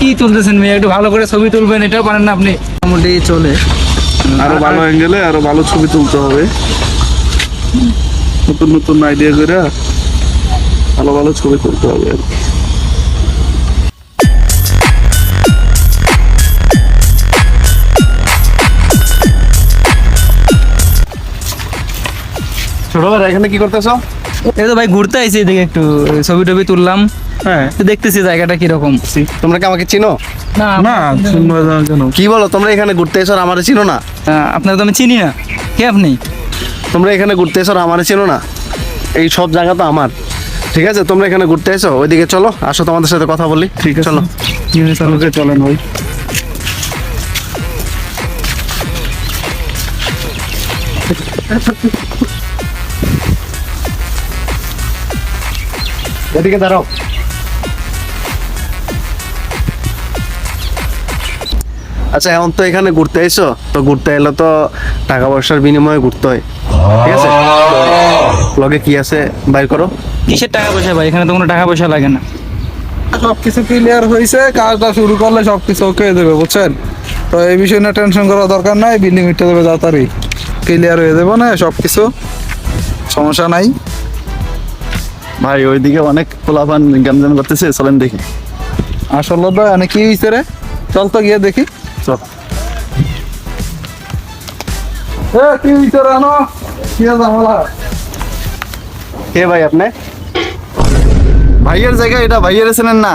কি তুলতেছেন মেয়ে, একটু ভালো করে ছবি তুলবেন, এটাও পারেন না আপনি। মোটামুটি চলে, আরো ভালো অ্যাঙ্গেলে আরো ভালো ছবি তুলতে হবে, নতুন নতুন আইডিয়া করে ভালো ভালো ছবি তুলতে হবে। ছোট ভাই এখানে কি করতেছো? এই তো ভাই ঘুরতে আইছি, এদিকে একটু ছবি টবি তুললাম। হ্যাঁ, তো দেখতেছি জায়গাটা কিরকম। তোমরা কি আমাকে চিনো? না না শুনবো না কেন? কি বলো, তোমরা এখানে ঘুরতে এসো আর আমারে চিনো না? আপনার তো আমি চিনি না, কে আপনি? তোমরা এখানে ঘুরতে এসো আর আমারে চিনো না? এই সব জায়গা তো আমার। ঠিক আছে, তোমরা এখানে ঘুরতে এসো, ওইদিকে চলো, আসো তোমাদের সাথে কথা বলি। ঠিক আছে, চলো। ওকে চলেন ভাই। এদিকে দাঁড়াও। আচ্ছা, এখন তো এখানে ঘুরতে এসো, তো ঘুরতে এলে তো টাকা পয়সার বিনিময়ে ঘুরতে হয়, ঠিক আছে? লগে কি আছে বাইর করো। কিসের টাকা পয়সা ভাই? এখানে তো কোনো টাকা পয়সা লাগে না। সবকিছু ক্লিয়ার হয়েছে, কাজটা শুরু করলে সবকিছু ওকে হয়ে যাবে, বুঝছেন? তো এই বিষয় নিয়ে টেনশন করার দরকার নাই, বিল্ডিং উঠতে দেবে তাড়াতাড়ি, ক্লিয়ার হয়ে যাবে না সবকিছু, সমস্যা নাই। ভাই ওইদিকে অনেক পোলাপান গ্যামজাম করতেছে, চলেন দেখি। আসলে তো অনেক কি হয়েছে রে, চল তো গিয়ে দেখি। চল। কি হয়েছে রে, আনো কি ঝামেলা? কে ভাই আপনি? ভাইয়ের জায়গা এটা, ভাইয়ের চেনেন না?